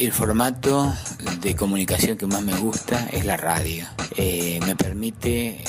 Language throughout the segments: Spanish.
El formato de comunicación que más me gusta es la radio. Me permite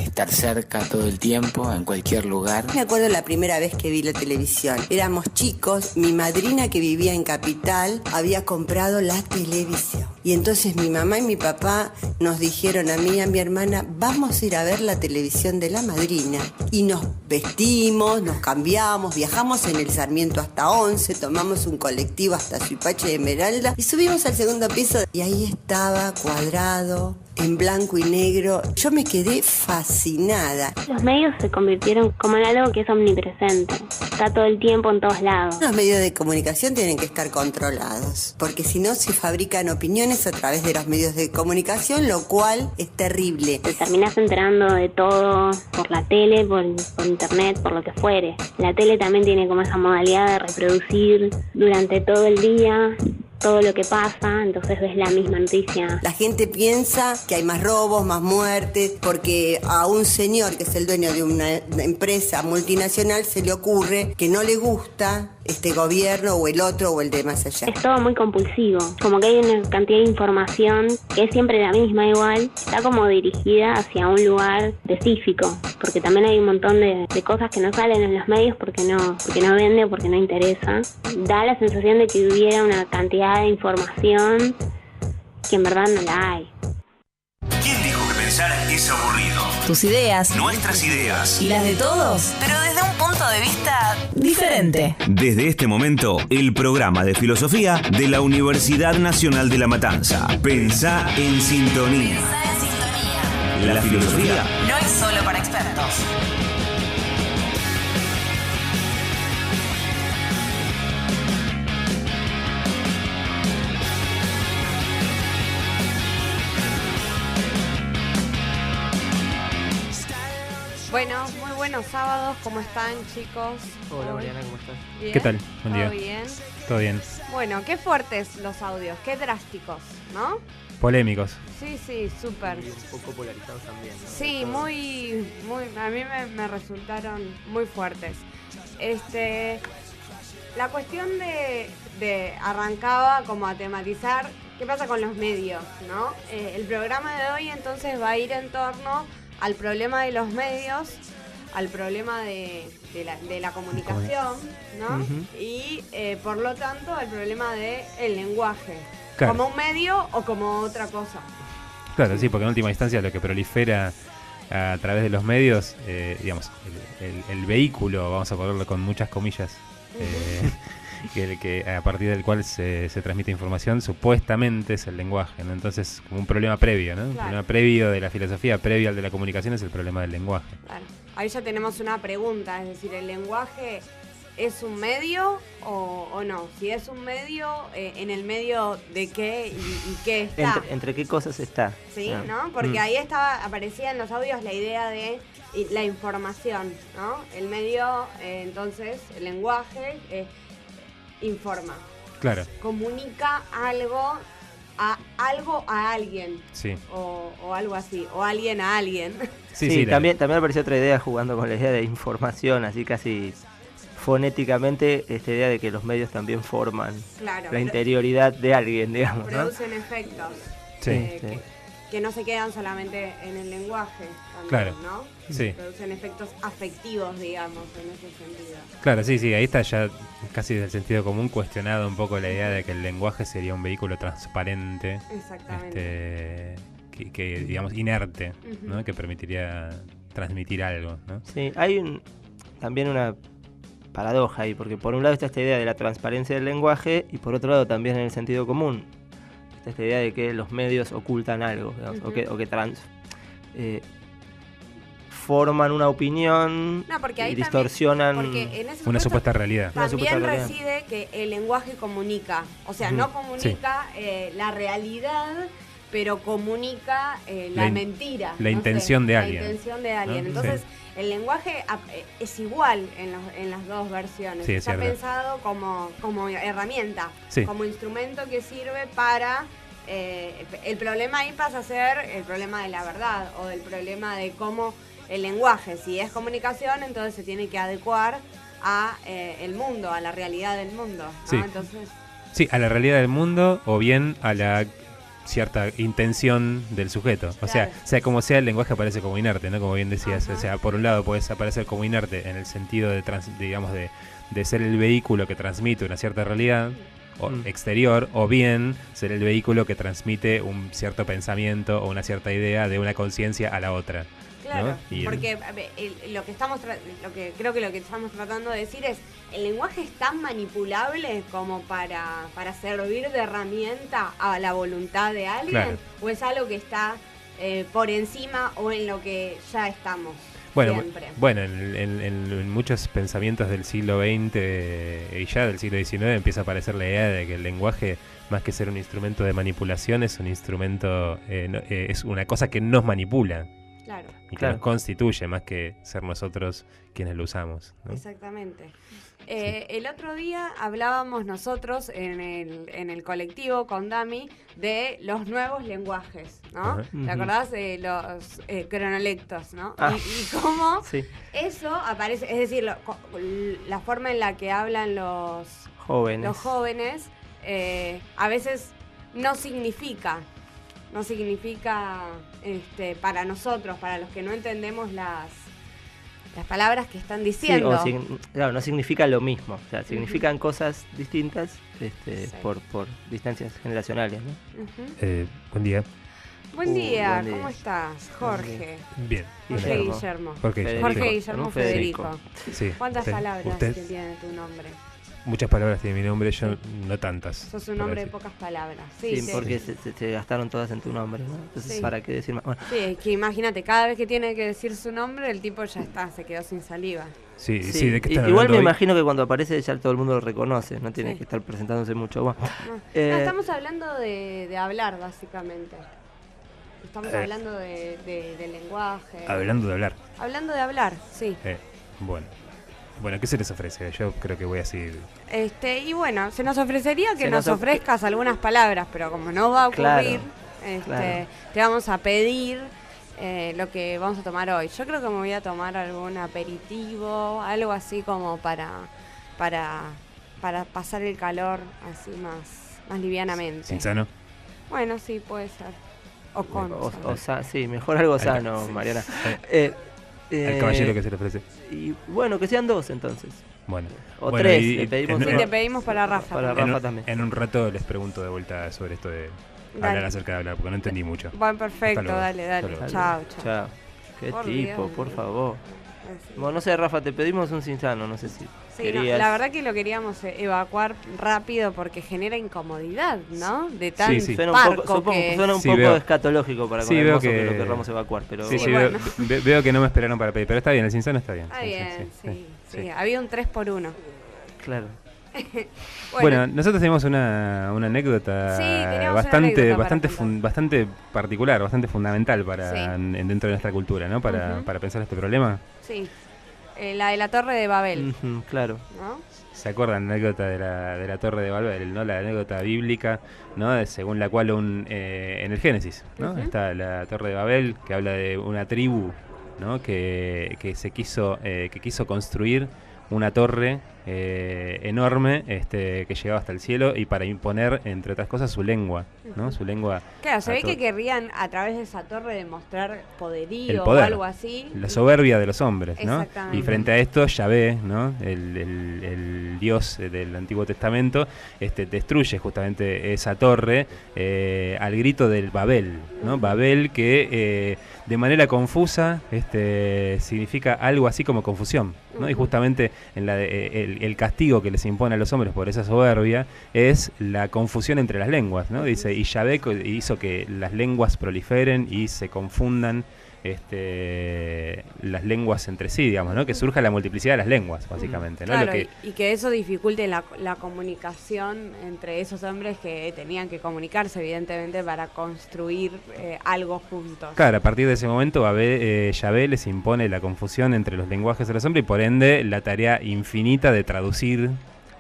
estar cerca todo el tiempo, en cualquier lugar. Me acuerdo la primera vez que vi la televisión. Éramos chicos, mi madrina que vivía en Capital había comprado la televisión. Y entonces mi mamá y mi papá nos dijeron a mí y a mi hermana, vamos a ir a ver la televisión de la madrina. Y nos vestimos, nos cambiamos, viajamos en el Sarmiento hasta 11, tomamos un colectivo hasta Suipache de Esmeralda y subimos al segundo piso. Y ahí estaba, cuadrado, en blanco y negro. Yo me quedé fascinada. Los medios se convirtieron como en algo que es omnipresente. Está todo el tiempo en todos lados. Los medios de comunicación tienen que estar controlados, porque si no se fabrican opiniones a través de los medios de comunicación, lo cual es terrible. Te terminás enterando de todo por la tele, por internet, por lo que fuere. La tele también tiene como esa modalidad de reproducir durante todo el día todo lo que pasa, entonces ves la misma noticia. La gente piensa que hay más robos, más muertes, porque a un señor que es el dueño de una empresa multinacional se le ocurre que no le gusta este gobierno o el otro o el de más allá. Es todo muy compulsivo, como que hay una cantidad de información que es siempre la misma igual, está como dirigida hacia un lugar específico, porque también hay un montón de cosas que no salen en los medios porque no vende o porque no interesa. Da la sensación de que hubiera una cantidad de información que en verdad no la hay. ¿Quién dijo que pensar es aburrido? Tus ideas, Nuestras ideas. y las de todos, Pero desde un punto de vista diferente. Desde este momento, el programa de filosofía de la Universidad Nacional de La Matanza. Pensá en sintonía. Pensá en sintonía. La filosofía No es solo para expertos. Bueno, muy buenos sábados, ¿cómo están, chicos? Hola Mariana, ¿cómo estás? ¿Bien? ¿Qué tal? Buen día. ¿Todo bien? Todo bien. Bueno, qué fuertes los audios, qué drásticos, ¿no? Polémicos. Sí, súper. Y un poco polarizados también, ¿no? Sí, muy, a mí me resultaron muy fuertes. La cuestión de arrancaba como a tematizar qué pasa con los medios, ¿no? El programa de hoy entonces va a ir en torno al problema de los medios, al problema de la comunicación, ¿no? Uh-huh. Y por lo tanto al problema del lenguaje, Claro. como un medio o como otra cosa. Claro, sí, porque en última instancia lo que prolifera a través de los medios, digamos, el vehículo, vamos a ponerlo con muchas comillas, que a partir del cual se transmite información, supuestamente es el lenguaje, ¿no? Entonces, como un problema previo, ¿no? Un Claro. problema previo de la filosofía, previo al de la comunicación, es el problema del lenguaje. Claro. Ahí ya tenemos una pregunta, es decir, ¿el lenguaje es un medio o no? Si es un medio, ¿en el medio de qué y qué está? Entre qué cosas está. Sí, ¿no? Porque ahí aparecía en los audios la idea de la información, ¿no? El medio, entonces, el lenguaje informa. Claro. Comunica algo a alguien. Sí. O algo así. O alguien a alguien. Sí, también apareció otra idea jugando con la idea de información, así casi fonéticamente, esta idea de que los medios también forman Claro, la interioridad de alguien, digamos, ¿no? producen efectos Sí. que no se quedan solamente en el lenguaje también, Claro. ¿no? Sí. Producen efectos afectivos, digamos, en ese sentido. Claro, sí, ahí está ya casi desde el sentido común cuestionado un poco la idea de que el lenguaje sería un vehículo transparente, Exactamente. que digamos inerte, Ujú. ¿no? Que permitiría transmitir algo, ¿no? Sí, hay también una paradoja ahí, porque por un lado está esta idea de la transparencia del lenguaje y por otro lado también en el sentido común está esta idea de que los medios ocultan algo, digamos, Ujú. o que forman una opinión No, porque ahí y distorsionan también, porque en ese una supuesto supuesta realidad. Una supuesta también realidad. reside que el lenguaje comunica. O sea, Ujú. no comunica la realidad, pero comunica la mentira. la intención de la alguien, intención de alguien. ¿no? Entonces, Sí. el lenguaje es igual en las dos versiones. Sí, es Está cierto. pensado como herramienta, Sí. como instrumento que sirve para... el problema ahí pasa a ser el problema de la verdad o del problema de cómo el lenguaje, si es comunicación, entonces se tiene que adecuar a el mundo, a la realidad del mundo, ¿no? Sí. Entonces, Sí, a la realidad del mundo o bien a la cierta intención del sujeto. O Claro. sea como sea, el lenguaje aparece como inerte, ¿no? Como bien decías. Ajá. O sea, por un lado puedes aparecer como inerte en el sentido de, digamos, de ser el vehículo que transmite una cierta realidad exterior, o bien ser el vehículo que transmite un cierto pensamiento o una cierta idea de una conciencia a la otra. Claro, ¿no? Y porque lo que creo que lo que estamos tratando de decir es, ¿el lenguaje es tan manipulable como para servir de herramienta a la voluntad de alguien? Claro. ¿O es algo que está por encima o en lo que ya estamos siempre? Bueno, en muchos pensamientos del siglo XX y ya del siglo XIX empieza a aparecer la idea de que el lenguaje, más que ser un instrumento de manipulación, es un instrumento, es una cosa que nos manipula. Claro. Y que nos constituye más que ser nosotros quienes lo usamos, ¿no? Exactamente. El otro día hablábamos nosotros en el colectivo con Dami de los nuevos lenguajes, ¿no? Ajá. ¿Te acordás de los cronolectos, no? Ah. Y cómo Sí. eso aparece, es decir, la forma en la que hablan los jóvenes a veces no significa para nosotros, para los que no entendemos las palabras que están diciendo. Claro, no significa lo mismo. O sea, significan cosas distintas por distancias generacionales, ¿no? Buen día. Buen día, buen día. ¿cómo estás, Jorge? Bien. Jorge Guillermo. Jorge Guillermo Federico. Sí. ¿Cuántas Usted- palabras usted- tiene tu nombre? Muchas palabras tiene mi nombre, yo no tantas. Sos un para hombre de decir. pocas palabras. Sí, Sí, porque se gastaron todas en tu nombre, ¿no? Entonces, Sí. ¿para qué decir más? Bueno, Sí, es que imagínate, cada vez que tiene que decir su nombre, el tipo ya está, se quedó sin saliva. Sí, sí, ¿de qué están igual hablando me hoy? imagino que cuando aparece ya todo el mundo lo reconoce, no tiene Sí. que estar presentándose mucho. Bueno, No, estamos hablando de hablar, básicamente. Estamos hablando de lenguaje. Hablando de hablar. Hablando de hablar, sí. Bueno, ¿qué se les ofrece? Yo creo que voy así. Y bueno, se nos ofrecería que Se nos nos ofrezcas algunas palabras, pero como no va a ocurrir, claro. te vamos a pedir lo que vamos a tomar hoy. Yo creo que me voy a tomar algún aperitivo, algo así como para pasar el calor así más livianamente. ¿Sin sano? Bueno, sí, puede ser. O con. sí, mejor algo sano, sí. Mariana. El caballero que se le ofrece. Y bueno, que sean 2 entonces. Bueno. O Bueno, 3, y- le pedimos Sí, en- te pedimos para Rafa. Para también. Rafa también. En un rato les pregunto de vuelta sobre esto de Dale. hablar acerca de hablar, porque no entendí mucho. Bueno, perfecto, Hasta luego. dale. Hasta luego. Chao. Chao. Qué Por tipo, Dios. por favor. Sí. Bueno, no sé, Rafa, te pedimos un sinsano, no sé si Sí, querías. la verdad que lo queríamos evacuar rápido porque genera incomodidad, ¿no? De tan Sí. Suena parco que... suena un Sí, poco veo. escatológico para Sí, con el veo mozo que que- lo querramos evacuar, pero Sí, Sí, veo, bueno. veo que no me esperaron para pedir, pero está bien, el sinsano está bien. Está Sí, bien, sí. sí. Había un 3x1. claro. Bueno, nosotros tenemos una anécdota Sí, teníamos una bastante anécdota para bastante particular, bastante fundamental para Sí. dentro de nuestra cultura, ¿no? Para pensar este problema. Sí. La de la Torre de Babel, Ujú, claro. ¿no? ¿Se acuerdan la anécdota de la Torre de Babel, ¿no? La anécdota bíblica, ¿no? Según la cual en el Génesis, ¿no? Ujú. Está la Torre de Babel, que habla de una tribu, ¿no? Que quiso construir una torre enorme, que llegaba hasta el cielo, y para imponer, entre otras cosas, su lengua, ¿no? Ujú. Su lengua. Claro, se a ve que to- querrían a través de esa torre demostrar el poderío poder, o algo así. la soberbia de los hombres, ¿no? Exactamente. Y frente a esto, Yahvé, ¿no? El Dios del Antiguo Testamento, destruye justamente esa torre al grito del Babel, ¿no? Babel que de manera confusa significa algo así como confusión, ¿no? Y justamente el castigo que les impone a los hombres por esa soberbia es la confusión entre las lenguas, ¿no? Dice, y Yahvé hizo que las lenguas proliferen y se confundan las lenguas entre sí, digamos, ¿no? Que surja la multiplicidad de las lenguas, básicamente, ¿no? Claro, Lo que, y que eso dificulte la comunicación entre esos hombres que tenían que comunicarse, evidentemente, para construir algo juntos. claro, a partir de ese momento Yahvé les impone la confusión entre los lenguajes de los hombres y por ende la tarea infinita de traducir.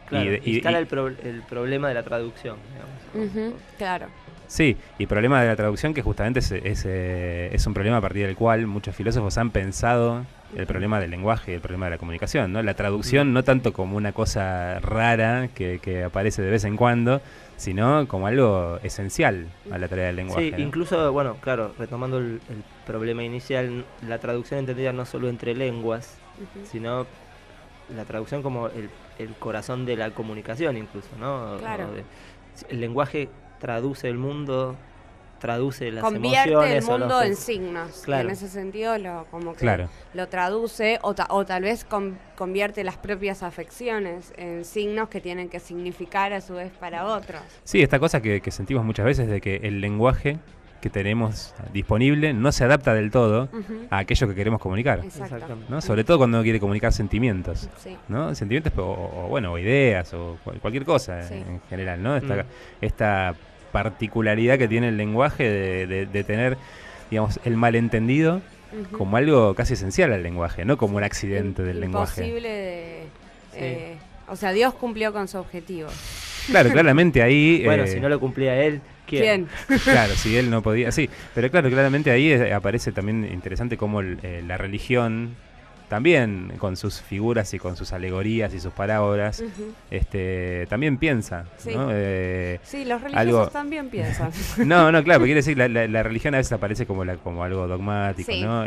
Claro, y- instala el problema de la traducción, digamos. Ujú, claro. Sí, y el problema de la traducción que justamente es un problema a partir del cual muchos filósofos han pensado el problema del lenguaje y el problema de la comunicación, ¿no? La traducción no tanto como una cosa rara que aparece de vez en cuando, sino como algo esencial a la tarea del lenguaje. Sí, ¿no? incluso, bueno, claro, retomando el problema inicial, la traducción entendida no solo entre lenguas, sino la traducción como el corazón de la comunicación incluso, ¿no? Claro. El lenguaje traduce el mundo, traduce las Convierte emociones. el mundo en signos. Claro. En ese sentido, como que Claro. lo traduce o tal vez convierte las propias afecciones en signos que tienen que significar a su vez para otros. Sí, esta cosa que sentimos muchas veces de que el lenguaje que tenemos disponible no se adapta del todo a aquello que queremos comunicar. Exactamente. ¿No? Sobre todo cuando uno quiere comunicar sentimientos, Sí. ¿no? Sentimientos o ideas o cualquier cosa Sí. en general, ¿no? Esta particularidad que tiene el lenguaje de tener, digamos, el malentendido como algo casi esencial al lenguaje, no como un accidente del lenguaje. Imposible de... o sea, Dios cumplió con su objetivo. Claro, claramente ahí... Bueno, si no lo cumplía él, ¿quién? Claro, si él no podía... Sí, pero claro, claramente ahí aparece también interesante cómo la religión, también con sus figuras y con sus alegorías y sus parábolas, también piensa, Sí. ¿no? Sí, los religiosos también piensan. No, claro, quiere decir, la religión a veces aparece como algo dogmático, Sí. ¿no?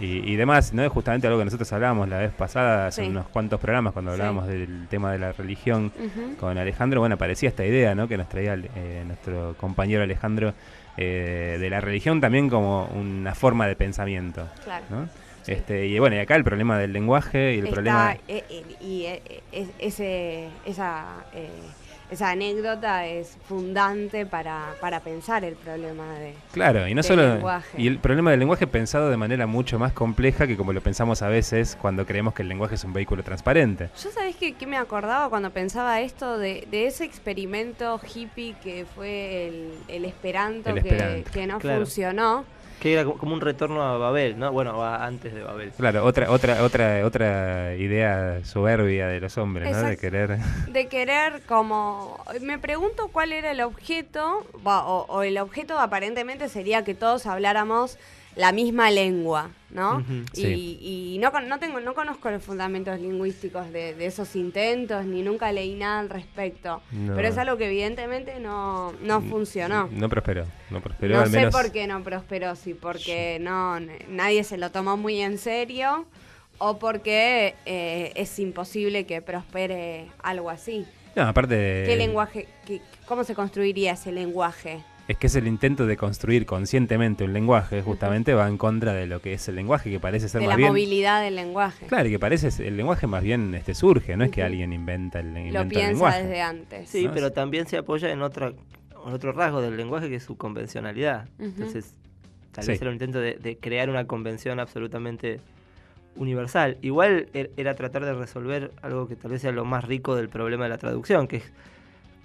Y demás, ¿no? Es justamente algo que nosotros hablábamos la vez pasada, hace unos cuantos programas, cuando hablábamos del tema de la religión con Alejandro. Bueno, aparecía esta idea, ¿no? Que nos traía nuestro compañero Alejandro, de la religión también como una forma de pensamiento. Claro. ¿no? Y bueno, y acá el problema del lenguaje y el problema... Esa anécdota es fundante para pensar el problema de Claro, y no del solo... lenguaje. Y el problema del lenguaje pensado de manera mucho más compleja que como lo pensamos a veces cuando creemos que el lenguaje es un vehículo transparente. Yo sabés que me acordaba cuando pensaba esto de ese experimento hippie que fue el Esperanto, que no funcionó. Que era como un retorno a Babel, ¿no? Bueno, antes de Babel. Claro, otra idea soberbia de los hombres, ¿no? De querer como... Me pregunto cuál era el objeto, o el objeto aparentemente sería que todos habláramos la misma lengua, ¿no? Sí. Y no conozco los fundamentos lingüísticos de esos intentos, ni nunca leí nada al respecto. No. Pero es algo que evidentemente no funcionó. No prosperó, No al sé menos... por qué no prosperó, si porque nadie se lo tomó muy en serio o porque es imposible que prospere algo así. No, aparte... ¿Qué lenguaje, cómo se construiría ese lenguaje? Es que es el intento de construir conscientemente un lenguaje, justamente va en contra de lo que es el lenguaje, que parece ser De más la bien... movilidad del lenguaje. Claro, y que parece el lenguaje más bien surge, no es que alguien inventa el Lo piensa lenguaje. desde antes. Sí, ¿no? pero también se apoya en otro rasgo del lenguaje que es su convencionalidad. Entonces, tal vez era un intento de crear una convención absolutamente universal. Igual era tratar de resolver algo que tal vez sea lo más rico del problema de la traducción, que es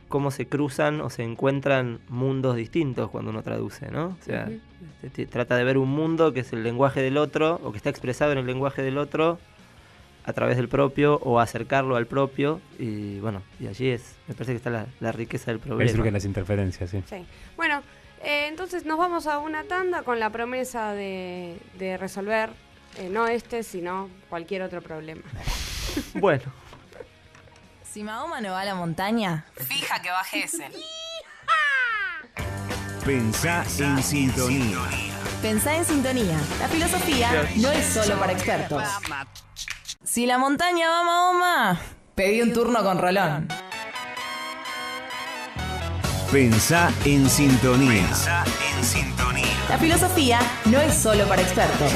cómo se cruzan o se encuentran mundos distintos cuando uno traduce, ¿no? O sea, trata de ver un mundo que es el lenguaje del otro, o que está expresado en el lenguaje del otro a través del propio, o acercarlo al propio, y bueno, y allí me parece que está la riqueza del problema. Ahí surgen las interferencias, sí. Bueno, entonces nos vamos a una tanda con la promesa de resolver no sino cualquier otro problema. Bueno. Si Mahoma no va a la montaña, fija que baje ese. Pensá en sintonía. Pensá en sintonía. La filosofía no es solo para expertos. Si la montaña va Mahoma, pedí un turno con Rolón. Pensá en sintonía. La filosofía no es solo para expertos.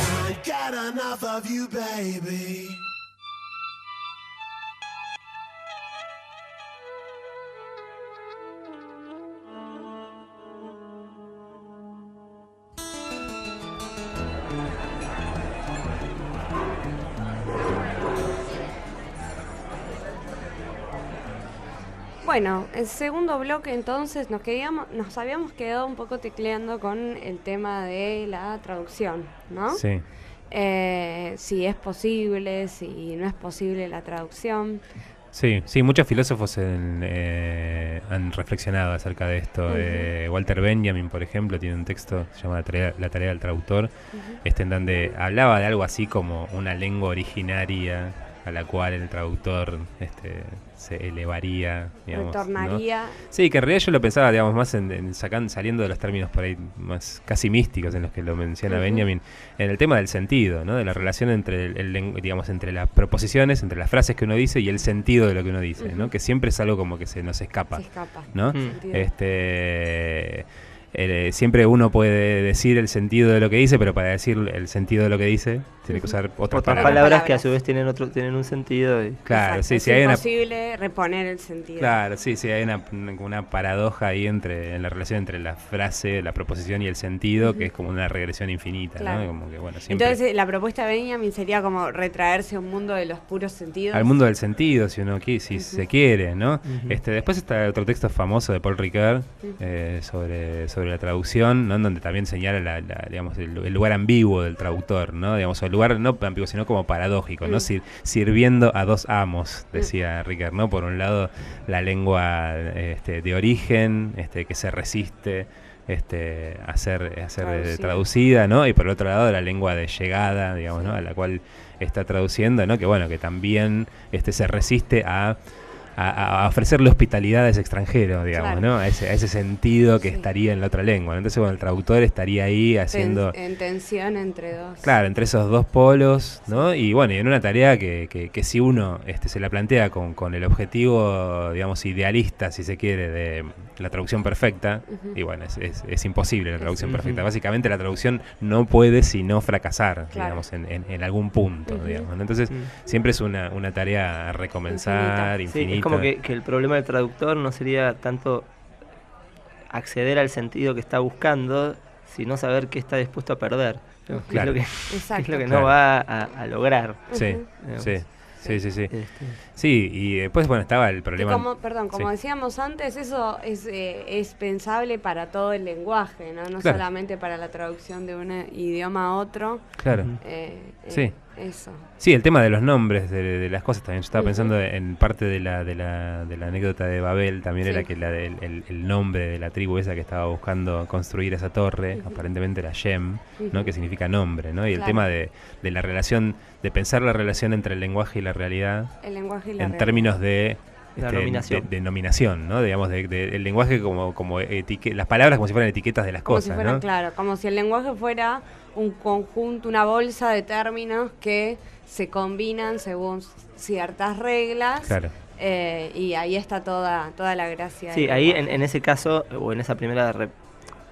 Bueno, el segundo bloque entonces nos habíamos quedado un poco tecleando con el tema de la traducción, ¿no? Sí. Si es posible, si no es posible la traducción. Sí, sí, muchos filósofos han reflexionado acerca de esto. Walter Benjamin, por ejemplo, tiene un texto que se llama La tarea del traductor, en donde hablaba de algo así como una lengua originaria a la cual el traductor se elevaría, digamos, retornaría. ¿no? Sí, que en realidad yo lo pensaba, digamos, más saliendo de los términos por ahí más casi místicos en los que lo menciona Benjamin, en el tema del sentido, ¿no? De la relación entre digamos, entre las proposiciones, entre las frases que uno dice y el sentido de lo que uno dice, ¿no? Que siempre es algo como que se nos escapa, ¿no? Siempre uno puede decir el sentido de lo que dice, pero para decir el sentido de lo que dice tiene que usar otras palabras que a su vez tienen un sentido. Claro, sí, es imposible reponer el sentido. Claro, sí, hay una paradoja ahí en la relación entre la frase, la proposición y el sentido, que es como una regresión infinita, ¿no? Como que, bueno, siempre... Entonces la propuesta de Benjamin sería como retraerse a un mundo de los puros sentidos. Al mundo del sentido, si uno quiere, si se quiere, ¿no? Después está otro texto famoso de Paul Ricoeur sobre la traducción, ¿no? En donde también señala digamos, el lugar ambiguo del traductor, ¿no? Digamos, el lugar no ambiguo, sino como paradójico, ¿no? Sirviendo a dos amos, decía Ricoeur, ¿no? Por un lado, la lengua de origen, que se resiste a ser traducida, ¿no? Y por el otro lado, la lengua de llegada, digamos, ¿no? A la cual está traduciendo, ¿no? Que bueno, que también se resiste a ofrecerle hospitalidad a ese extranjero, digamos, ¿no? A ese sentido que estaría en la otra lengua. Entonces, bueno, el traductor estaría ahí haciendo... En tensión entre dos. Claro, entre esos dos polos, ¿no? Y bueno, y en una tarea que si uno se la plantea con el objetivo, digamos, idealista, si se quiere, de la traducción perfecta, y bueno, es imposible la traducción perfecta. Básicamente la traducción no puede sino fracasar, digamos, en algún punto, digamos, ¿no? Entonces, siempre es una tarea a recomenzar, infinita. Sí, es como que el problema del traductor no sería tanto acceder al sentido que está buscando, sino saber qué está dispuesto a perder. Claro. Es lo que no va a lograr. Sí. Sí, y después, bueno, estaba el problema... Como decíamos antes, eso es pensable para todo el lenguaje, ¿no? No solamente para la traducción de un idioma a otro. Claro. Sí. Eso. Sí, el tema de los nombres de las cosas también. Yo estaba pensando en parte de la anécdota de Babel, también era que el nombre de la tribu esa que estaba buscando construir esa torre, aparentemente era Shem, ¿no? Que significa nombre, ¿no? Y el tema de la relación, de pensar la relación entre el lenguaje y la realidad, en términos de nominación, ¿no? Digamos, el lenguaje como las palabras como si fueran etiquetas de las cosas, ¿no? Claro, como si el lenguaje fuera un conjunto, una bolsa de términos que se combinan según ciertas reglas. Claro. Y ahí está toda la gracia. Sí, ahí en ese caso, o en esa primera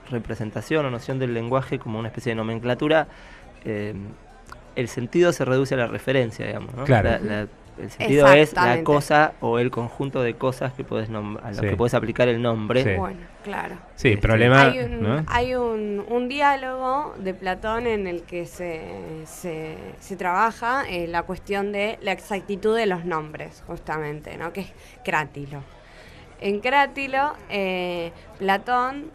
representación o noción del lenguaje como una especie de nomenclatura, el sentido se reduce a la referencia, digamos, ¿no? Claro. El sentido es la cosa o el conjunto de cosas que puedes a los que puedes aplicar el nombre. Sí. Bueno, claro. Sí, el problema... Hay un diálogo de Platón en el que se trabaja la cuestión de la exactitud de los nombres, justamente, ¿no? Que es Crátilo. En Crátilo, Platón,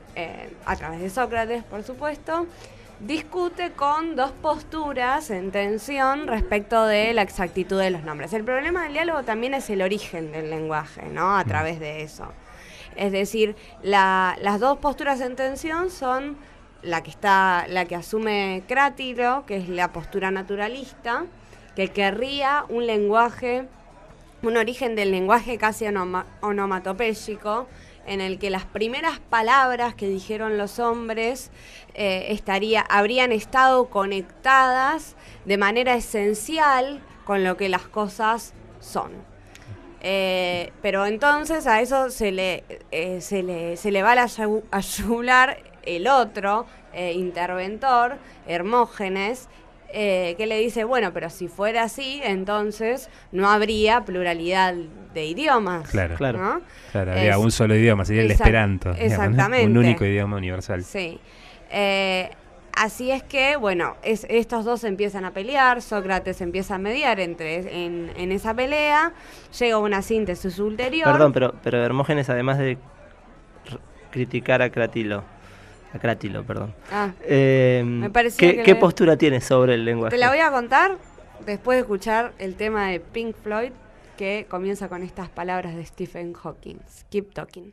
a través de Sócrates, por supuesto, discute con dos posturas en tensión respecto de la exactitud de los nombres. El problema del diálogo también es el origen del lenguaje, ¿no? A través de eso. Es decir, las dos posturas en tensión son la que asume Crátilo, que es la postura naturalista, que querría un origen del lenguaje casi onomatopéyico, en el que las primeras palabras que dijeron los hombres habrían estado conectadas de manera esencial con lo que las cosas son. Pero entonces a eso se le va a yugular el otro interventor, Hermógenes, que le dice, bueno, pero si fuera así, entonces no habría pluralidad de idiomas. Claro, ¿no? Claro, habría un solo idioma, sería el esperanto. Exactamente. Digamos, ¿no? Un único idioma universal. Sí. Así es que, bueno, estos dos empiezan a pelear, Sócrates empieza a mediar en esa pelea, llega a una síntesis ulterior. Perdón, pero Hermógenes, además de criticar a Crátilo, perdón. Me parecía ¿Qué postura tiene sobre el lenguaje? Te la voy a contar después de escuchar el tema de Pink Floyd, que comienza con estas palabras de Stephen Hawking. Keep talking.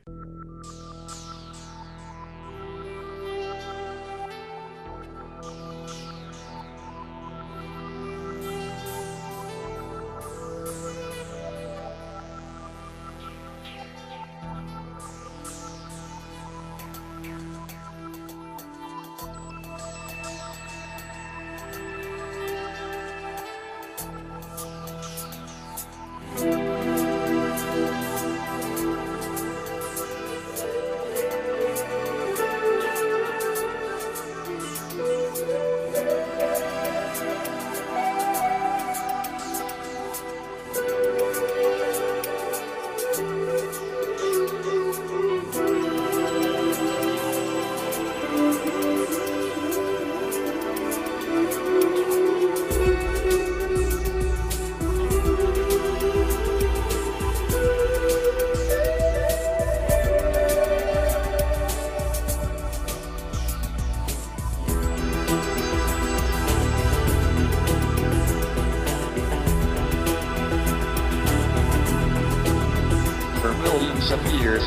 Of years,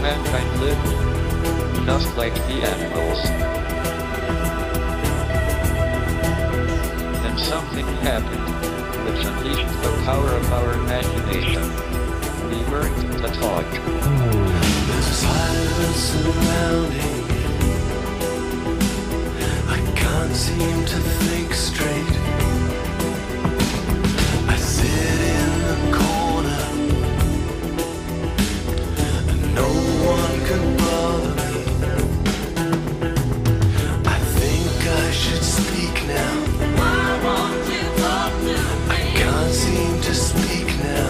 mankind lived just like the animals. Then something happened, which unleashed the power of our imagination. We learned to talk. There's a silence surrounding me. I can't seem to think straight. I sit in the corner. No one can bother me. I think I should speak now. Why won't you talk to me? I can't seem to speak now.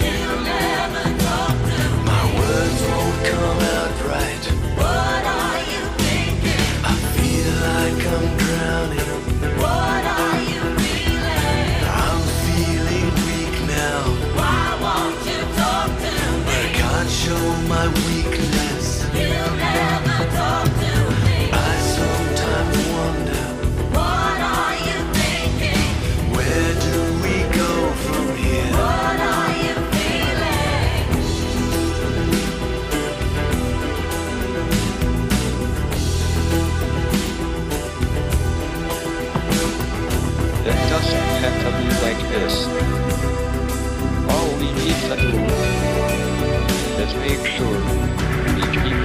You'll never talk to me. My words won't come out right. What are you thinking? I feel like I'm drowning. What are you feeling? I'm feeling weak now. Why won't you talk to me? I can't show my weakness. You'll never talk to me. I sometimes wonder. What are you thinking? Where do we go from here? What are you feeling? It doesn't have to be like this. All we need to do is make sure we keep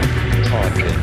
talking.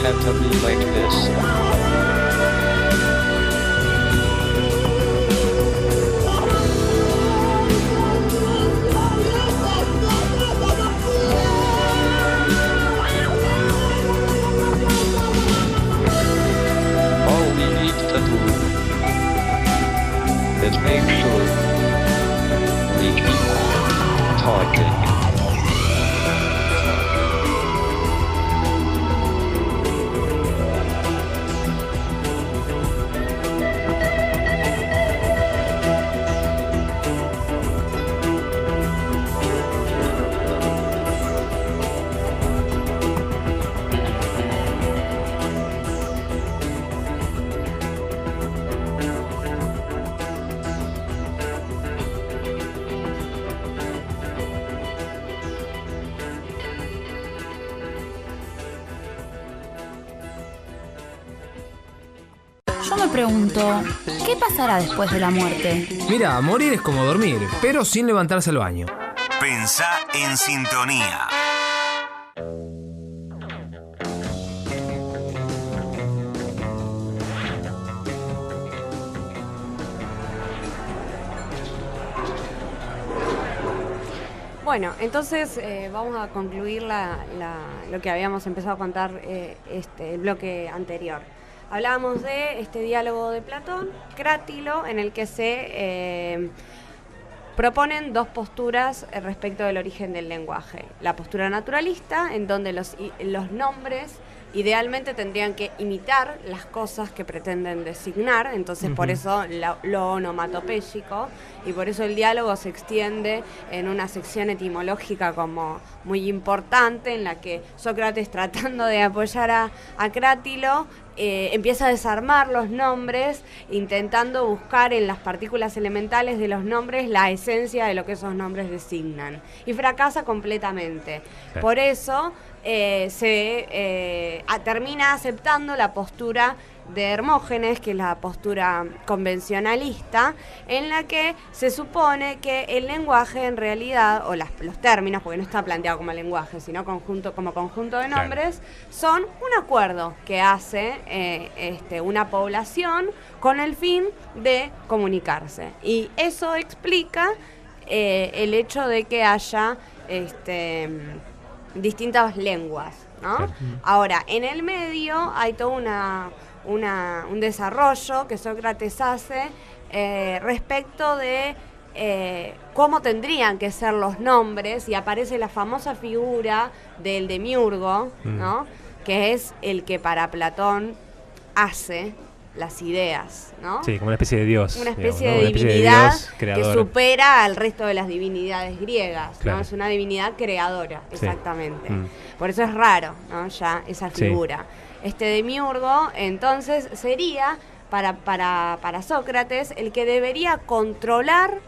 had to be like this. All we need to do is make sure we keep talking. Yo me pregunto, ¿qué pasará después de la muerte? Mira, morir es como dormir, pero sin levantarse al baño. Pensá en sintonía. Bueno, entonces vamos a concluir lo que habíamos empezado a contar el bloque anterior. Hablábamos de este diálogo de Platón, Crátilo, en el que se proponen dos posturas respecto del origen del lenguaje. La postura naturalista, en donde los nombres idealmente tendrían que imitar las cosas que pretenden designar, entonces por eso lo onomatopéyico, y por eso el diálogo se extiende en una sección etimológica como muy importante, en la que Sócrates, tratando de apoyar a Crátilo, empieza a desarmar los nombres, intentando buscar en las partículas elementales de los nombres la esencia de lo que esos nombres designan, y fracasa completamente. Sí. Por eso termina aceptando la postura de Hermógenes, que es la postura convencionalista, en la que se supone que el lenguaje en realidad, o los términos, porque no está planteado como lenguaje, sino como conjunto de nombres, son un acuerdo que hace una población con el fin de comunicarse. Y eso explica el hecho de que haya distintas lenguas, ¿no? Ahora, en el medio hay todo un desarrollo que Sócrates hace respecto de cómo tendrían que ser los nombres, y aparece la famosa figura del demiurgo, ¿no? Que es el que para Platón hace las ideas, ¿no? Sí, como una especie de dios. Una especie de divinidad que supera al resto de las divinidades griegas, claro, ¿no? Es una divinidad creadora, exactamente. Sí. Por eso es raro, ¿no? Ya esa figura. Sí. Este demiurgo, entonces, sería, para Sócrates, el que debería controlar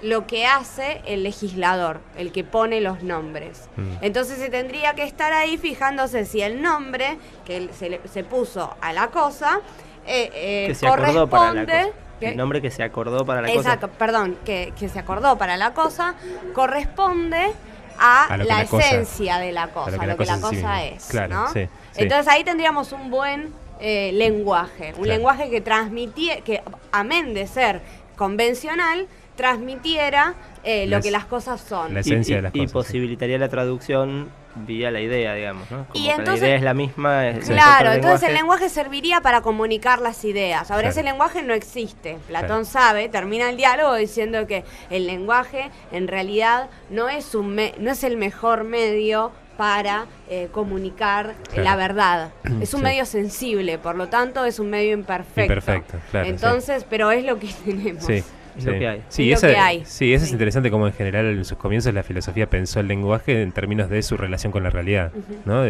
lo que hace el legislador, el que pone los nombres. Entonces se tendría que estar ahí fijándose si el nombre que se puso a la cosa que se acordó para la cosa. El nombre que se acordó para la cosa. Exacto, perdón, que se acordó para la cosa corresponde a la esencia de la cosa, a lo que la cosa es, claro, ¿no? Sí, sí. Entonces ahí tendríamos un buen lenguaje, un lenguaje que transmitiera, que amén de ser convencional, transmitiera lo que las cosas son. La esencia de las cosas. Y posibilitaría la traducción vía la idea, digamos, ¿no? Como y entonces, la idea es la misma. Claro, entonces el lenguaje serviría para comunicar las ideas. Ahora, ese lenguaje no existe. Platón sabe, termina el diálogo diciendo que el lenguaje en realidad no es el mejor medio para comunicar la verdad. Es un medio sensible, por lo tanto es un medio imperfecto. Claro, entonces, pero es lo que tenemos. Sí. Es lo que hay. Sí, eso es interesante, como en general en sus comienzos la filosofía pensó el lenguaje en términos de su relación con la realidad, ¿no?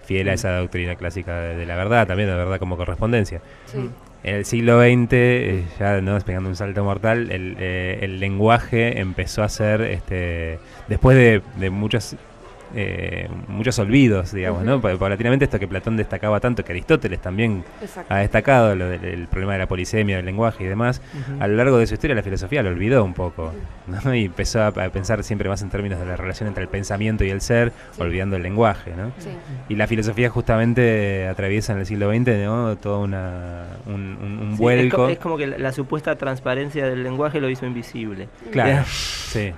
Fiel a esa doctrina clásica de la verdad, también de la verdad como correspondencia. Sí. En el siglo XX, ya no pegando un salto mortal, el lenguaje empezó a ser, después de muchas muchos olvidos, digamos, ¿no? Paulatinamente esto que Platón destacaba tanto, que Aristóteles también Exacto. ha destacado, lo del problema de la polisemia, del lenguaje y demás, a lo largo de su historia la filosofía lo olvidó un poco, ¿no? Y empezó a pensar siempre más en términos de la relación entre el pensamiento y el ser, olvidando el lenguaje, ¿no? Sí. Y la filosofía justamente atraviesa en el siglo XX, ¿no? Todo un vuelco. Es como que la supuesta transparencia del lenguaje lo hizo invisible. Claro, sí.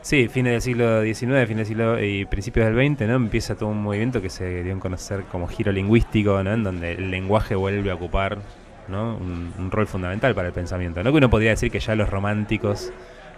Sí, fines del siglo XIX, fines del siglo y principios del XX, ¿no? Empieza todo un movimiento que se dio a conocer como giro lingüístico, ¿no? En donde el lenguaje vuelve a ocupar, ¿no? un rol fundamental para el pensamiento, ¿no? Que uno podría decir que ya los románticos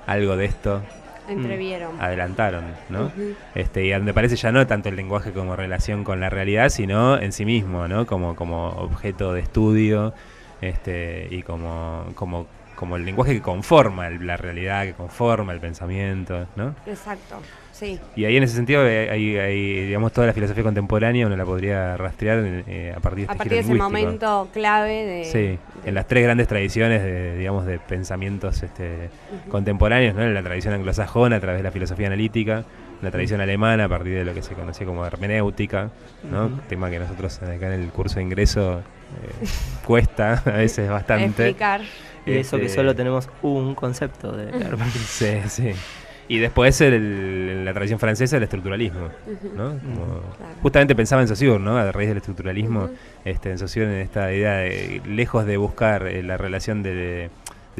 algo de esto entrevieron, adelantaron, ¿no? Y donde parece ya no tanto el lenguaje como relación con la realidad, sino en sí mismo, ¿no? Como objeto de estudio, y como el lenguaje que conforma la realidad, que conforma el pensamiento, ¿no? Exacto, sí. Y ahí en ese sentido hay digamos, toda la filosofía contemporánea uno la podría rastrear a partir de ese momento clave de... Sí, en las tres grandes tradiciones de pensamientos contemporáneos, ¿no? En la tradición anglosajona a través de la filosofía analítica, la tradición alemana a partir de lo que se conocía como hermenéutica, ¿no? Tema que nosotros acá en el curso de ingreso cuesta a veces bastante explicar. Y eso que solo tenemos un concepto de hermenéutica. Sí. Y después la tradición francesa el estructuralismo, ¿no? Como justamente pensaba en Saussure, ¿no? A raíz del estructuralismo, en Saussure, en esta idea de, lejos de buscar la relación de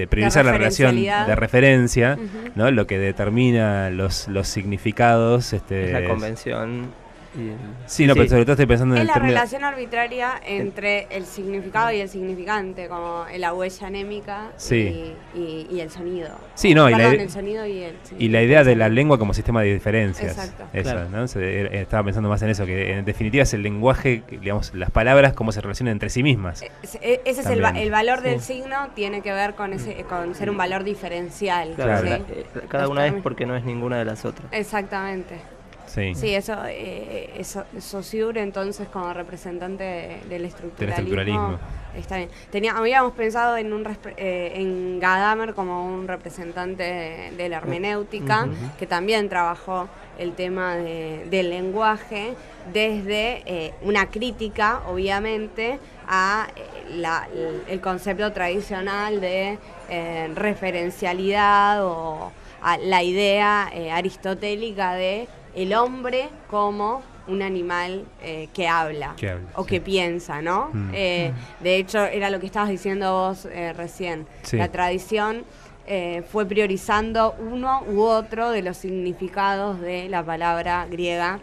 priorizar la relación de referencia, ¿no? Lo que determina los significados, es la convención. Pero sobre todo estoy pensando en es el término... la relación arbitraria entre el significado y el significante, como la huella anémica y el sonido. Sí, no, el sonido y la idea de la lengua como sistema de diferencias. Exacto. Eso, ¿no? Estaba pensando más en eso, que en definitiva es el lenguaje, digamos, las palabras cómo se relacionan entre sí mismas. Ese es el valor del signo, tiene que ver con ser un valor diferencial. Claro, cada una es porque no es ninguna de las otras. Exactamente. Sí, eso Saussure entonces como representante del estructuralismo está bien. Habíamos pensado en Gadamer como un representante de la hermenéutica, que también trabajó el tema del lenguaje desde una crítica, obviamente, a el concepto tradicional de referencialidad o a la idea aristotélica de el hombre como un animal que habla o que piensa, ¿no? De hecho, era lo que estabas diciendo vos recién. Sí. La tradición fue priorizando uno u otro de los significados de la palabra griega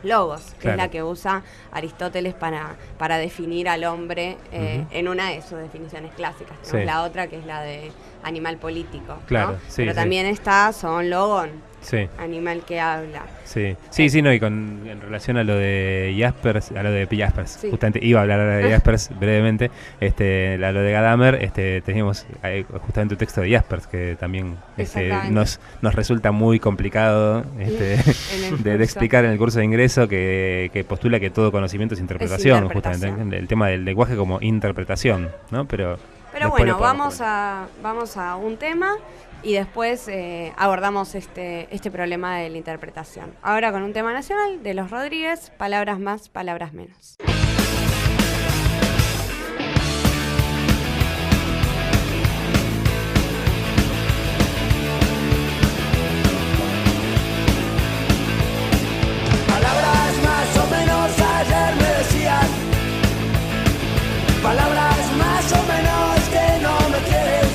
logos, que es la que usa Aristóteles para definir al hombre en una de sus definiciones clásicas. La otra que es la de animal político, ¿no? Pero también son logón. Animal que habla. Sí, no, y en relación a lo de Jaspers, justamente iba a hablar de Jaspers brevemente, lo de Gadamer, teníamos justamente un texto de Jaspers que también nos resulta muy complicado de explicar en el curso de ingreso, que postula que todo conocimiento es interpretación, justamente, el tema del lenguaje como interpretación, ¿no? Pero bueno, vamos a un tema y después abordamos este problema de la interpretación. Ahora con un tema nacional de Los Rodríguez, palabras más, palabras menos. Palabras más o menos ayer me decían, palabras más o menos que no me quieres.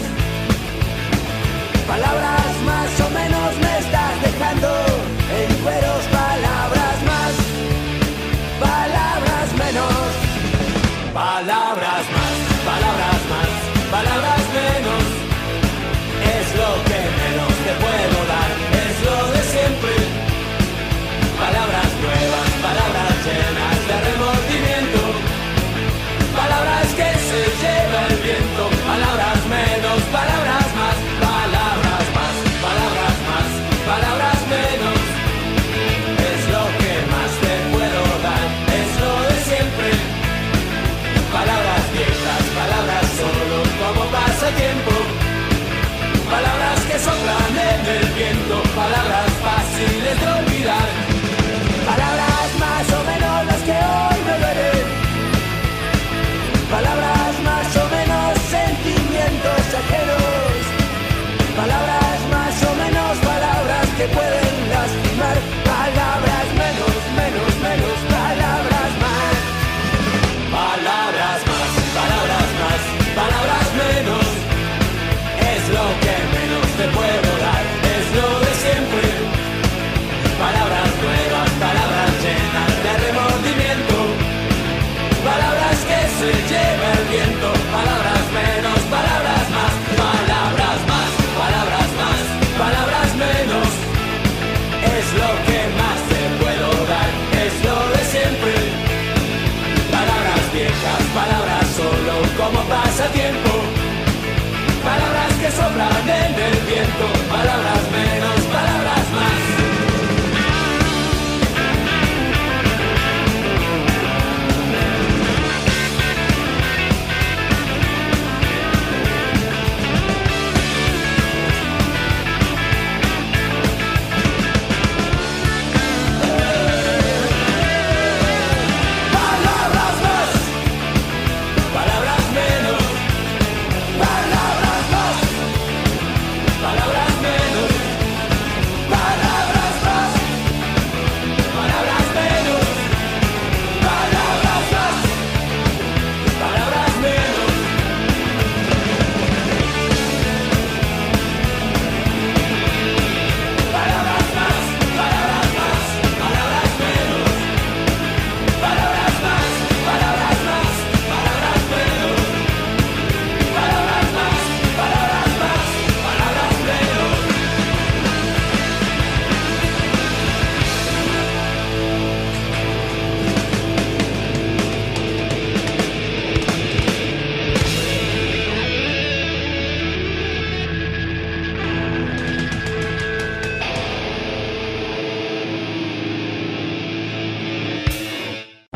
Palabras más o menos me estás dejando en cueros. Palabras más, palabras menos.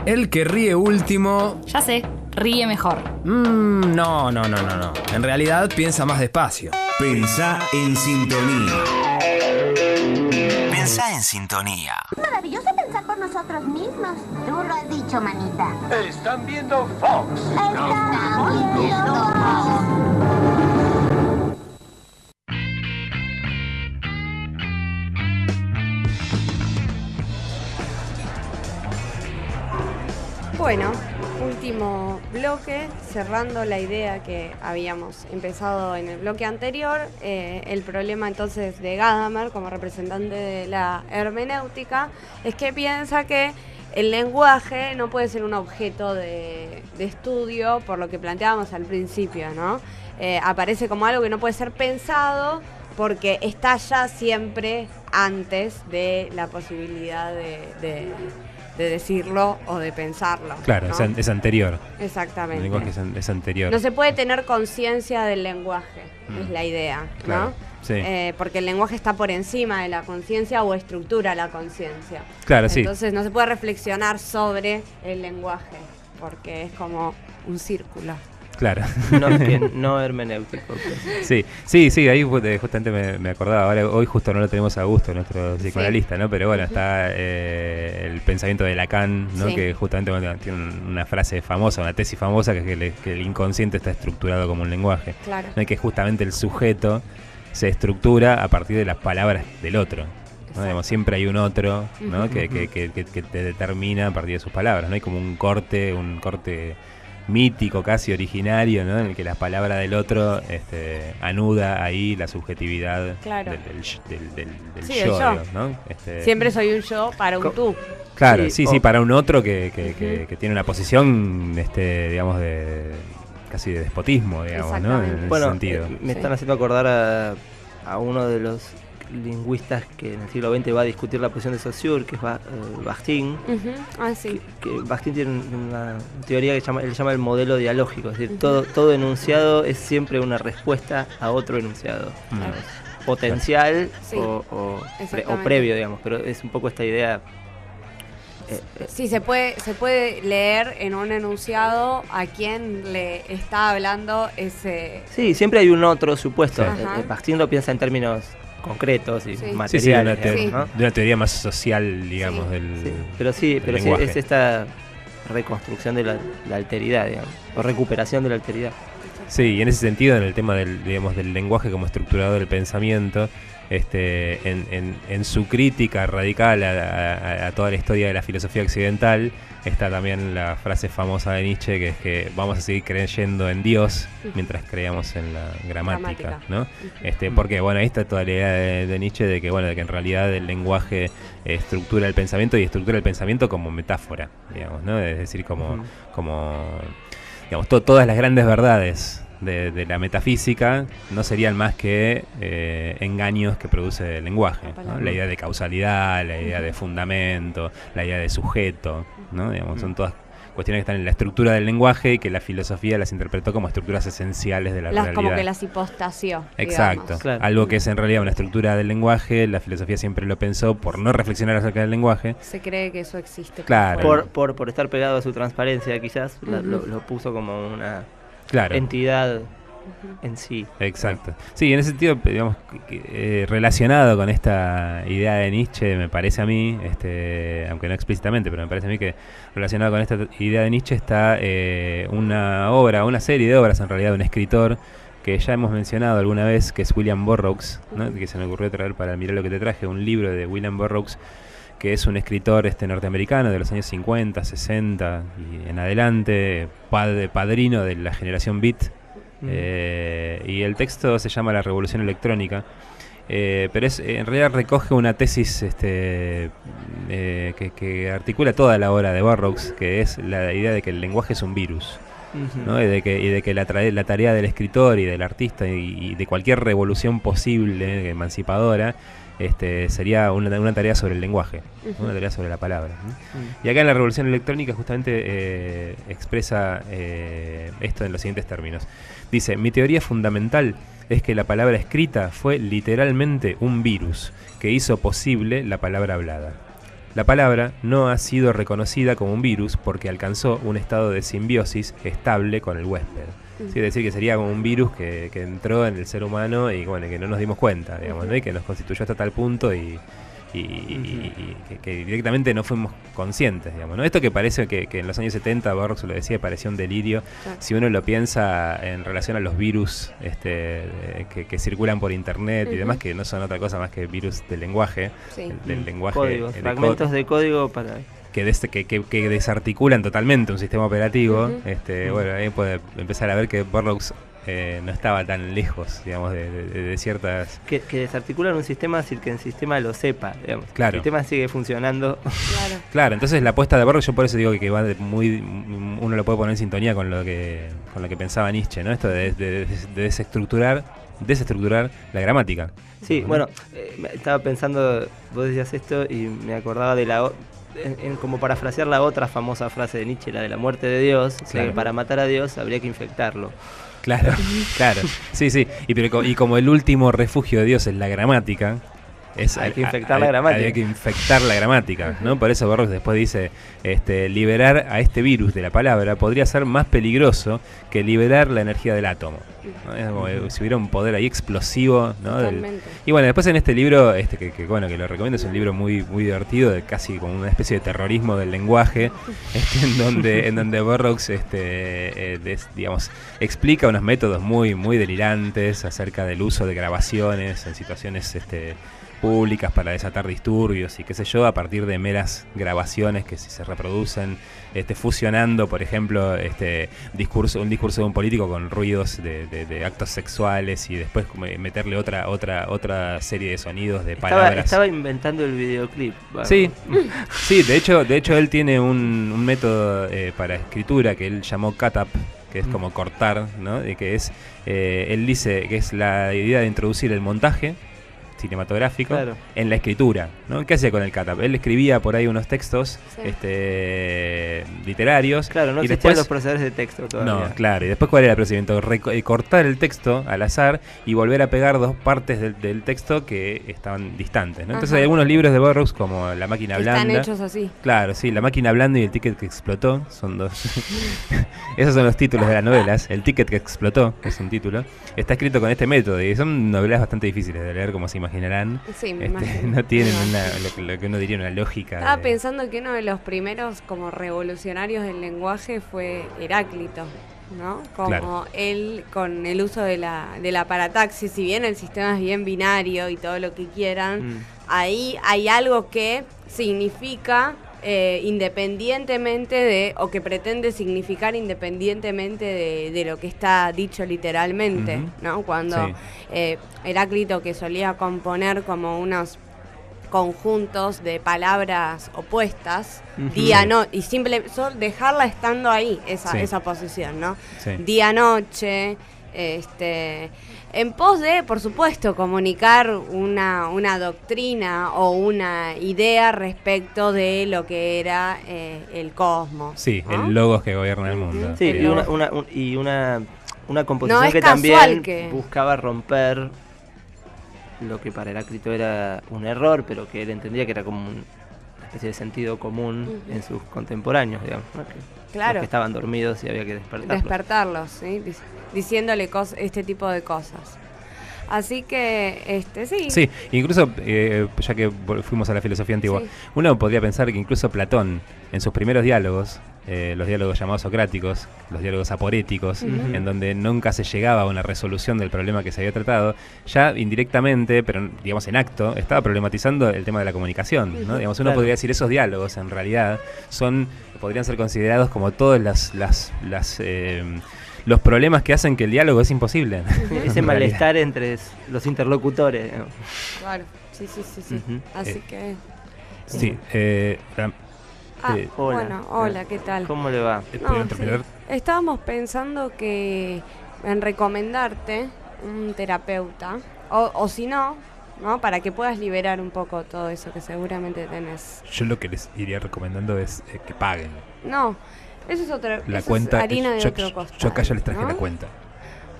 El que ríe último... Ya sé, ríe mejor. No. En realidad piensa más despacio. Pensá en sintonía. Pensá en sintonía. Maravilloso pensar por nosotros mismos. Tú lo has dicho, manita. Están viendo Fox. Estamos viendo Fox. Bueno, último bloque, cerrando la idea que habíamos empezado en el bloque anterior, el problema entonces de Gadamer como representante de la hermenéutica es que piensa que el lenguaje no puede ser un objeto de estudio, por lo que planteábamos al principio, ¿no? Aparece como algo que no puede ser pensado porque está ya siempre antes de la posibilidad de decirlo o de pensarlo. Claro, ¿no? es anterior. Exactamente. El lenguaje es anterior. No se puede tener conciencia del lenguaje, es la idea, Claro, ¿no? sí. Porque el lenguaje está por encima de la conciencia o estructura la conciencia. Claro, sí. Entonces no se puede reflexionar sobre el lenguaje, porque es como un círculo. Claro. No hermenéutico. Sí, ahí justamente me acordaba. Ahora, hoy justo no lo tenemos a Augusto, nuestro psicoanalista, ¿no? Pero bueno, está el pensamiento de Lacan, ¿no? Sí. Que justamente tiene una frase famosa, una tesis famosa, que es que el inconsciente está estructurado como un lenguaje. Claro. ¿No? Y que justamente el sujeto se estructura a partir de las palabras del otro. ¿no? Digamos, siempre hay un otro, ¿no? que te determina a partir de sus palabras. ¿no? Hay como un corte mítico, casi originario, ¿no? En el que la palabra del otro anuda ahí la subjetividad Claro. del Sí, yo, del yo. digamos, ¿no? Siempre soy un yo para un tú. Claro, sí, para un otro que tiene una posición, digamos, casi de despotismo, digamos, ¿no? En ese sentido. Me están haciendo acordar a uno de los lingüistas que en el siglo XX va a discutir la posición de Saussure, que es Bakhtin. Sí. Que Bakhtin tiene una teoría que él llama el modelo dialógico, es decir, todo enunciado es siempre una respuesta a otro enunciado. Potencial Sí, o exactamente. previo, digamos, pero es un poco esta idea. Sí, se puede leer en un enunciado a quién le está hablando ese... Sí, siempre hay un otro supuesto. Ajá. Bakhtin lo piensa en términos concretos y Sí. materiales. De una teoría más social, digamos, Sí. del Pero sí, lenguaje. es esta reconstrucción de la alteridad, digamos, o recuperación de la alteridad. Sí, y en ese sentido, en el tema del lenguaje como estructurador del pensamiento, en su crítica radical a toda la historia de la filosofía occidental, está también la frase famosa de Nietzsche, que es que vamos a seguir creyendo en Dios mientras creamos en la gramática, ¿no? Porque, bueno, ahí está toda la idea de Nietzsche de que en realidad el lenguaje estructura el pensamiento y estructura el pensamiento como metáfora, digamos, ¿no? Es decir, como digamos, todas las grandes verdades de la metafísica no serían más que engaños que produce el lenguaje, ¿no? La idea de causalidad, la idea de fundamento, la idea de sujeto, ¿no? Digamos, son todas cuestiones que están en la estructura del lenguaje y que la filosofía las interpretó como estructuras esenciales de la realidad. Como que las hipostasió. Exacto. Claro. Algo que es en realidad una estructura del lenguaje, la filosofía siempre lo pensó por no reflexionar acerca del lenguaje. Se cree que eso existe. Claro. Por estar pegado a su transparencia, quizás, lo puso como una entidad en sí. Exacto. Sí, en ese sentido, digamos, relacionado con esta idea de Nietzsche, me parece a mí, aunque no explícitamente, pero me parece a mí que relacionado con esta idea de Nietzsche está una serie de obras en realidad de un escritor que ya hemos mencionado alguna vez, que es William Burroughs, ¿no? Que se me ocurrió traer para mirar lo que te traje, un libro de William Burroughs, que es un escritor norteamericano de los años 50, 60 y en adelante, padrino de la generación Beat. Y el texto se llama La Revolución Electrónica, pero en realidad recoge una tesis que articula toda la obra de Burroughs, que es la idea de que el lenguaje es un virus, ¿no? y de que la tarea del escritor y del artista y de cualquier revolución posible, emancipadora, sería una tarea sobre el lenguaje, una tarea sobre la palabra, ¿no? Y acá en la Revolución Electrónica justamente expresa esto en los siguientes términos. Dice: mi teoría fundamental es que la palabra escrita fue literalmente un virus que hizo posible la palabra hablada. La palabra no ha sido reconocida como un virus porque alcanzó un estado de simbiosis estable con el huésped. Sí, es decir, que sería como un virus que entró en el ser humano y bueno, que no nos dimos cuenta, digamos, ¿no? Y que nos constituyó hasta tal punto y que directamente no fuimos conscientes, digamos, ¿no? Esto que parece que en los años 70, Burroughs lo decía, parecía un delirio. Claro. Si uno lo piensa en relación a los virus que circulan por internet y demás, que no son otra cosa más que virus del lenguaje, del lenguaje, códigos, fragmentos de código para que desarticulan totalmente un sistema operativo. Bueno, ahí puede empezar a ver que Burroughs no estaba tan lejos, digamos, de ciertas... Que desarticulan un sistema sin que el sistema lo sepa, digamos. Claro. El sistema sigue funcionando. Claro, entonces la apuesta de Burroughs, yo por eso digo que va uno lo puede poner en sintonía con lo que pensaba Nietzsche, ¿no? Esto de desestructurar la gramática. Sí, bueno, estaba pensando, vos decías esto y me acordaba de como parafrasear la otra famosa frase de Nietzsche, la de la muerte de Dios, o sea, que para matar a Dios habría que infectarlo. Claro, sí. Y como el último refugio de Dios es la gramática, hay que infectar la gramática. Hay que infectar la gramática, ¿no? Por eso Burroughs después dice, liberar a este virus de la palabra podría ser más peligroso que liberar la energía del átomo, ¿no? Es como si hubiera un poder ahí explosivo, ¿no? Y bueno, después en este libro, que lo recomiendo, es un libro muy, muy divertido, casi como una especie de terrorismo del lenguaje, en donde Burroughs, digamos, explica unos métodos muy, muy delirantes acerca del uso de grabaciones en situaciones, públicas para desatar disturbios y qué sé yo, a partir de meras grabaciones que si se reproducen, fusionando, por ejemplo, un discurso de un político con ruidos de actos sexuales y después meterle otra serie de sonidos, de palabras. Estaba inventando el videoclip. Bueno. Sí, de hecho él tiene un método para escritura que él llamó cut up, que es como cortar, ¿no? Y que es, él dice que es la idea de introducir el montaje cinematográfico en la escritura, ¿no? ¿Qué hacía con el cut-up? Él escribía por ahí unos textos literarios. Claro, no existían los procesadores de texto todavía. No, claro. Y después, ¿cuál era el procedimiento? Cortar el texto al azar y volver a pegar dos partes del texto que estaban distantes, ¿no? Entonces hay algunos libros de Burroughs como La máquina blanda. Están hechos así. Claro, sí, La máquina blanda y El ticket que explotó. Son dos. Esos son los títulos de las novelas. El ticket que explotó es un título. Está escrito con este método y son novelas bastante difíciles de leer, como se imaginarán. Sí, me imagino. No tienen lo que uno diría una lógica. Estaba pensando que uno de los primeros como revolucionarios del lenguaje fue Heráclito, ¿no? Como él con el uso de la parataxis, si bien el sistema es bien binario y todo lo que quieran, ahí hay algo que significa independientemente o que pretende significar independientemente de lo que está dicho literalmente, ¿no? Cuando Heráclito, que solía componer como unos conjuntos de palabras opuestas, y dejarla estando ahí, esa posición, ¿no? Día-noche, en pos de, por supuesto, comunicar una doctrina o una idea respecto de lo que era el cosmos. Sí, ¿no? El logos que gobierna el mundo. Sí, y una composición que también buscaba romper lo que para Heráclito era un error, pero que él entendía que era como una especie de sentido común en sus contemporáneos, digamos, ¿no? Los que estaban dormidos y había que despertarlos, ¿sí? Diciéndole este tipo de cosas. Así que, sí. Sí, incluso, ya que fuimos a la filosofía antigua, uno podría pensar que incluso Platón, en sus primeros diálogos, los diálogos llamados socráticos, los diálogos aporéticos, en donde nunca se llegaba a una resolución del problema que se había tratado, ya indirectamente, pero digamos en acto, estaba problematizando el tema de la comunicación, ¿no? Digamos, uno podría decir, esos diálogos en realidad podrían ser considerados como todos los problemas que hacen que el diálogo es imposible. Ese malestar entre los interlocutores. Claro, sí. Así que... Sí, hola, ¿qué tal? ¿Cómo le va? Estábamos pensando en recomendarte un terapeuta, o si no, para que puedas liberar un poco todo eso que seguramente tenés. Yo lo que les iría recomendando es que paguen. No, eso es otra la cuenta, harina de otro costal. Yo acá ya les traje la cuenta.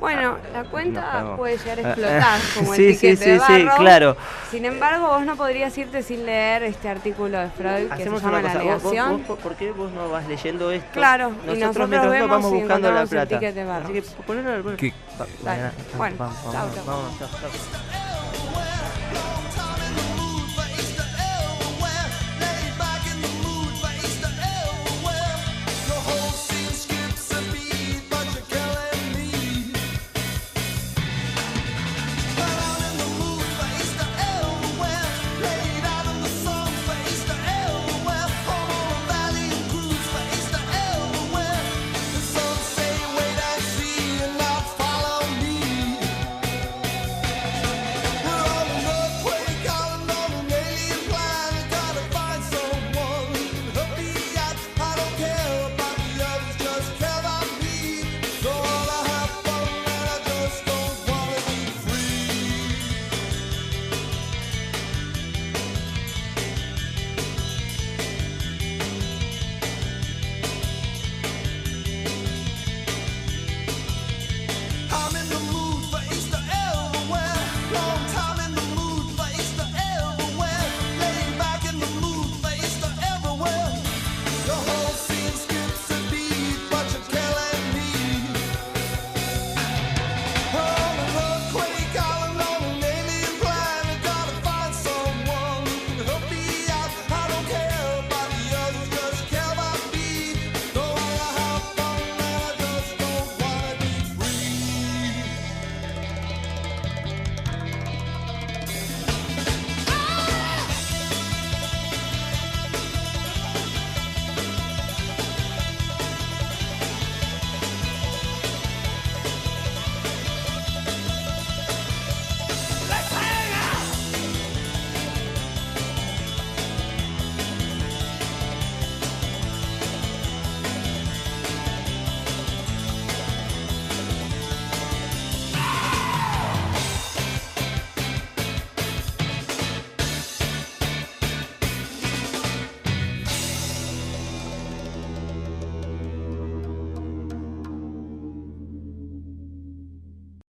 Bueno, la cuenta No. puede llegar a explotar como Sí, el sí, tiquete de sí, sí, barro. claro. Sin embargo, vos no podrías irte sin leer este artículo de Freud que Hacemos se llama una La cosa, negación. ¿por qué vos no vas leyendo esto? Claro, y nosotros nosotros mientras vemos vamos si buscando la encontramos el plata. ticket de barro. Así que ponelo al ¿Qué? Dale. Bueno, vamos, chau, chau. vámonos, chau, chau.